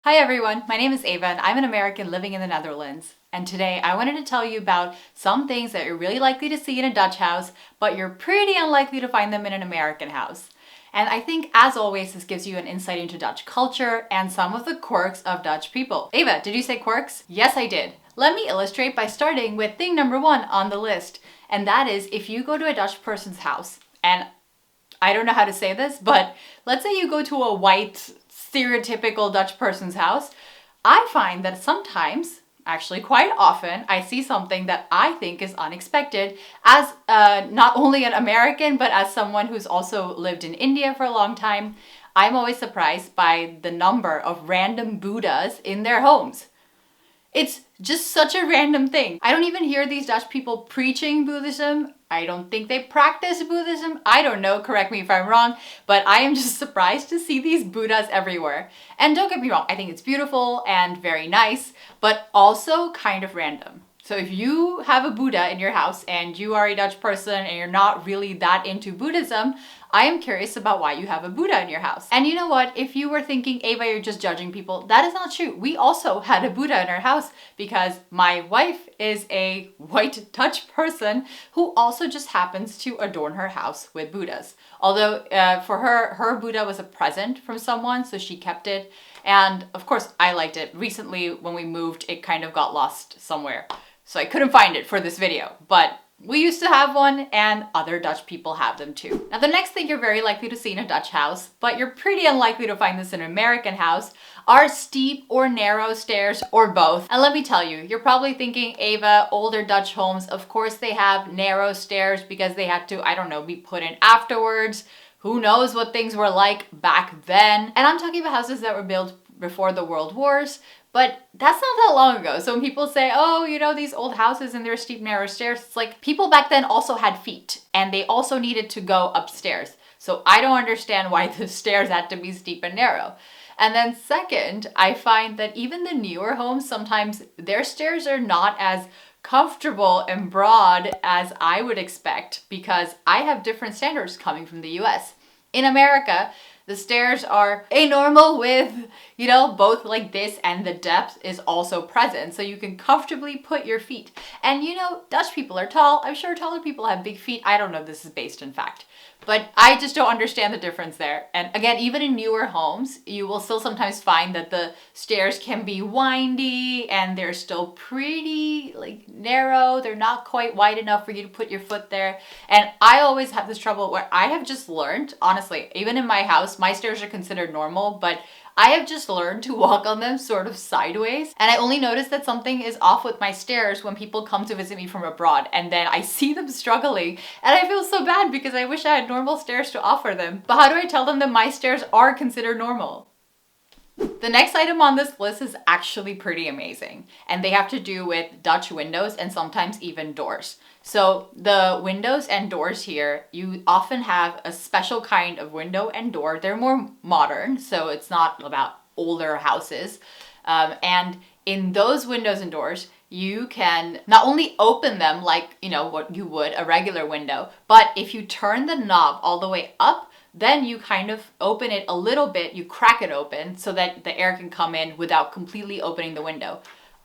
Hi everyone, my name is Ava and I'm an American living in the Netherlands. And today I wanted to tell you about some things that you're really likely to see in a Dutch house, but you're pretty unlikely to find them in an American house. And I think, as always, this gives you an insight into Dutch culture and some of the quirks of Dutch people. Ava, did you say quirks? Yes, I did. Let me illustrate by starting with thing number one on the list. And that is, if you go to a Dutch person's house, and I don't know how to say this, but let's say you go to a white, stereotypical Dutch person's house, I find that sometimes, actually quite often, I see something that I think is unexpected as not only an American, but as someone who's also lived in India for a long time. I'm always surprised by the number of random Buddhas in their homes. It's just such a random thing. I don't even hear these Dutch people preaching Buddhism. I don't think they practice Buddhism. I don't know, correct me if I'm wrong, but I am just surprised to see these Buddhas everywhere. And don't get me wrong, I think it's beautiful and very nice, but also kind of random. So if you have a Buddha in your house and you are a Dutch person and you're not really that into Buddhism, I am curious about why you have a Buddha in your house. And you know what? If you were thinking, Ava, you're just judging people, that is not true. We also had a Buddha in our house because my wife is a white Dutch person who also just happens to adorn her house with Buddhas. Although for her Buddha was a present from someone, so she kept it. And of course, I liked it. Recently, when we moved, it kind of got lost somewhere. So I couldn't find it for this video, but we used to have one and other Dutch people have them too. Now the next thing you're very likely to see in a Dutch house, but you're pretty unlikely to find this in an American house, are steep or narrow stairs or both. And let me tell you, you're probably thinking, Ava, older Dutch homes, of course they have narrow stairs because they had to, I don't know, be put in afterwards. Who knows what things were like back then? And I'm talking about houses that were built before the World Wars, but that's not that long ago. So when people say, oh, you know, these old houses and their steep, narrow stairs, it's like people back then also had feet and they also needed to go upstairs. So I don't understand why the stairs had to be steep and narrow. And then second, I find that even the newer homes, sometimes their stairs are not as comfortable and broad as I would expect because I have different standards coming from the US. In America, the stairs are a normal width, you know, both like this, and the depth is also present. So you can comfortably put your feet. And you know, Dutch people are tall. I'm sure taller people have big feet. I don't know if this is based in fact, but I just don't understand the difference there. And again, even in newer homes, you will still sometimes find that the stairs can be windy and they're still pretty like narrow. They're not quite wide enough for you to put your foot there. And I always have this trouble where I have just learned, honestly, even in my house, my stairs are considered normal, but I have just learned to walk on them sort of sideways. And I only notice that something is off with my stairs when people come to visit me from abroad. And then I see them struggling and I feel so bad because I wish I had normal stairs to offer them. But how do I tell them that my stairs are considered normal? The next item on this list is actually pretty amazing, and they have to do with Dutch windows and sometimes even doors. So the windows and doors here, you often have a special kind of window and door. They're more modern, so it's not about older houses. And in those windows and doors, you can not only open them like, you know, what you would a regular window, but if you turn the knob all the way up, then you kind of open it a little bit, you crack it open so that the air can come in without completely opening the window.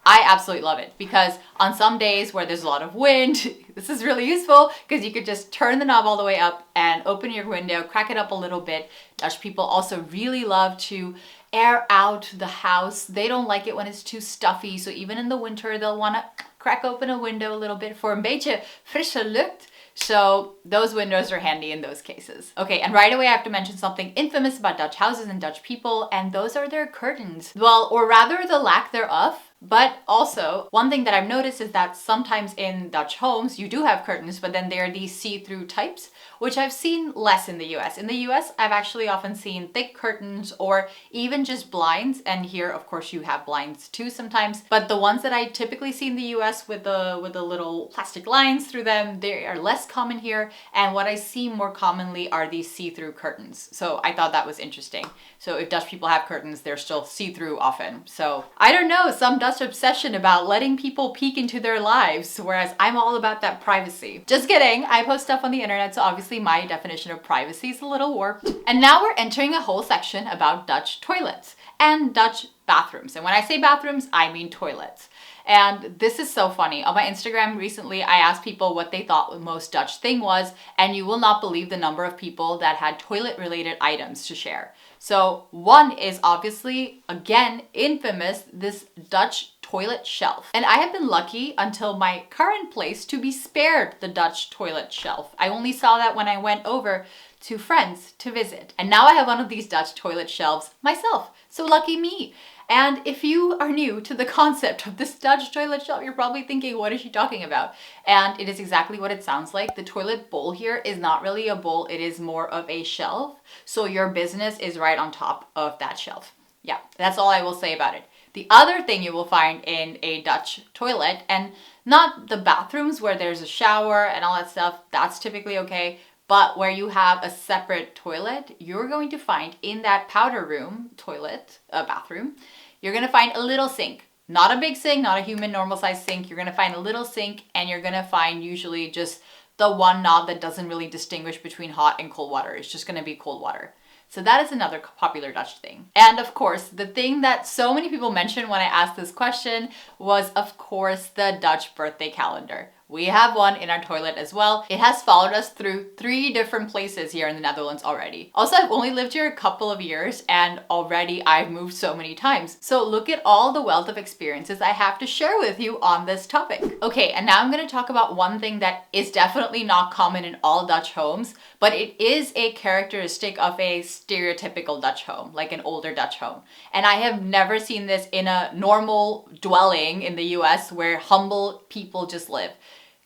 I absolutely love it because on some days where there's a lot of wind, this is really useful because you could just turn the knob all the way up and open your window, crack it up a little bit. Dutch people also really love to air out the house. They don't like it when it's too stuffy. So even in the winter, they'll want to crack open a window a little bit for een beetje frisse lucht. So those windows are handy in those cases. Okay, and right away I have to mention something infamous about Dutch houses and Dutch people, and those are their curtains. Well, or rather the lack thereof. But also, one thing that I've noticed is that sometimes in Dutch homes, you do have curtains, but then there are these see-through types, which I've seen less in the US. In the US, I've actually often seen thick curtains or even just blinds. And here, of course, you have blinds too sometimes. But the ones that I typically see in the US with the little plastic lines through them, they are less common here. And what I see more commonly are these see-through curtains. So I thought that was interesting. So if Dutch people have curtains, they're still see-through often. So I don't know, some Dutch obsession about letting people peek into their lives, whereas I'm all about that privacy. Just kidding, I post stuff on the internet, so obviously my definition of privacy is a little warped. And now we're entering a whole section about Dutch toilets and Dutch bathrooms. And when I say bathrooms, I mean toilets. And this is so funny. On my Instagram recently, I asked people what they thought the most Dutch thing was, and you will not believe the number of people that had toilet-related items to share. So one is obviously, again, infamous, this Dutch toilet shelf. And I have been lucky until my current place to be spared the Dutch toilet shelf. I only saw that when I went over to friends to visit. And now I have one of these Dutch toilet shelves myself. So lucky me. And if you are new to the concept of this Dutch toilet shelf, you're probably thinking, what is she talking about? And it is exactly what it sounds like. The toilet bowl here is not really a bowl, it is more of a shelf. So your business is right on top of that shelf. Yeah, that's all I will say about it. The other thing you will find in a Dutch toilet, and not the bathrooms where there's a shower and all that stuff, that's typically okay, but where you have a separate toilet, you're going to find in that powder room toilet, bathroom, you're going to find a little sink. Not a big sink, not a human normal size sink. You're going to find a little sink, and you're going to find usually just the one knob that doesn't really distinguish between hot and cold water. It's just going to be cold water. So that is another popular Dutch thing. And of course, the thing that so many people mentioned when I asked this question was, of course, the Dutch birthday calendar. We have one in our toilet as well. It has followed us through 3 different places here in the Netherlands already. Also, I've only lived here a couple of years, and already I've moved so many times. So look at all the wealth of experiences I have to share with you on this topic. Okay, and now I'm going to talk about one thing that is definitely not common in all Dutch homes, but it is a characteristic of a stereotypical Dutch home, like an older Dutch home. And I have never seen this in a normal dwelling in the US where humble people just live.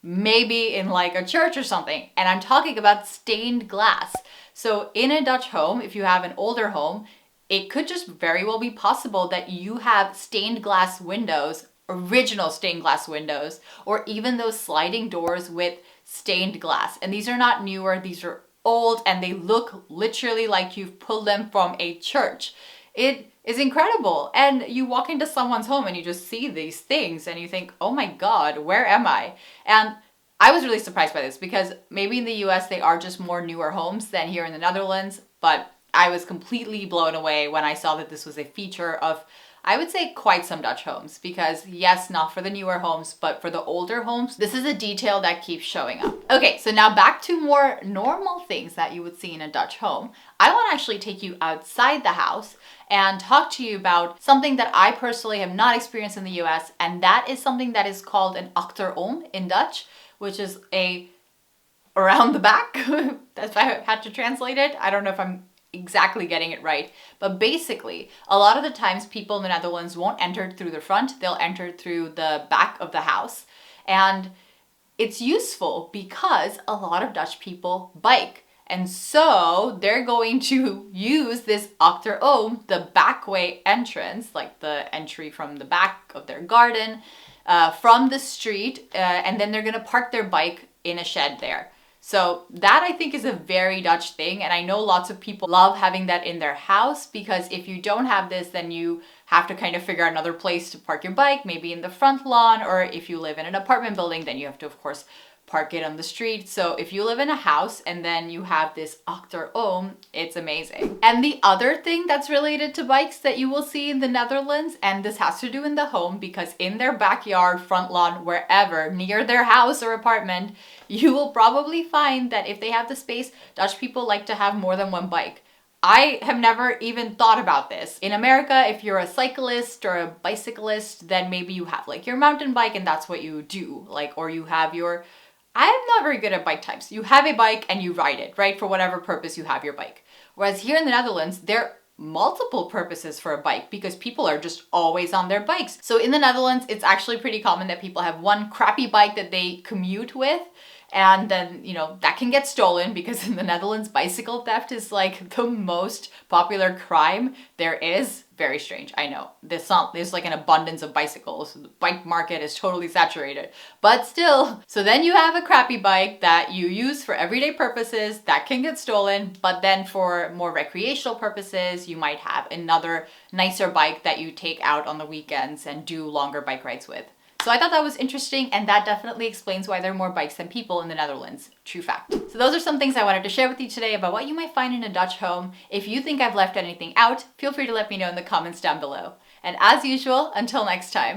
Maybe in like a church or something. And I'm talking about stained glass. So in a Dutch home, if you have an older home, it could just very well be possible that you have stained glass windows, original stained glass windows, or even those sliding doors with stained glass. And these are not newer, these are old, and they look literally like you've pulled them from a church. It is incredible. And you walk into someone's home and you just see these things and you think, oh my God, where am I? And I was really surprised by this because maybe in the US they are just more newer homes than here in the Netherlands, but I was completely blown away when I saw that this was a feature of, I would say, quite some Dutch homes, because yes, not for the newer homes, but for the older homes, this is a detail that keeps showing up. Okay, so now back to more normal things that you would see in a Dutch home. I want to actually take you outside the house and talk to you about something that I personally have not experienced in the US, and that is something that is called an achterom in Dutch, which is a around the back. That's why I had to translate it. I don't know if I'm exactly getting it right, but basically a lot of the times people in the Netherlands won't enter through the front, they'll enter through the back of the house. And it's useful because a lot of Dutch people bike, and so they're going to use this achterom, the back way entrance, like the entry from the back of their garden, from the street, and then they're going to park their bike in a shed there. So that I think is a very Dutch thing, and I know lots of people love having that in their house, because if you don't have this, then you have to kind of figure out another place to park your bike, maybe in the front lawn, or if you live in an apartment building, then you have to, of course, park it on the street. So if you live in a house and then you have this achterom, it's amazing. And the other thing that's related to bikes that you will see in the Netherlands, and this has to do in the home, because in their backyard, front lawn, wherever, near their house or apartment, you will probably find that if they have the space, Dutch people like to have more than one bike. I have never even thought about this. In America, if you're a cyclist or a bicyclist, then maybe you have like your mountain bike and that's what you do. Like, or you have your, I'm not very good at bike types. You have a bike and you ride it, right? For whatever purpose you have your bike. Whereas here in the Netherlands, there are multiple purposes for a bike because people are just always on their bikes. So in the Netherlands, it's actually pretty common that people have one crappy bike that they commute with. And then, you know, that can get stolen, because in the Netherlands, bicycle theft is like the most popular crime there is. Very strange, I know. There's like an abundance of bicycles. The bike market is totally saturated. But still, so then you have a crappy bike that you use for everyday purposes that can get stolen. But then for more recreational purposes, you might have another nicer bike that you take out on the weekends and do longer bike rides with. So I thought that was interesting, and that definitely explains why there are more bikes than people in the Netherlands. True fact. So those are some things I wanted to share with you today about what you might find in a Dutch home. If you think I've left anything out, feel free to let me know in the comments down below. And as usual, until next time.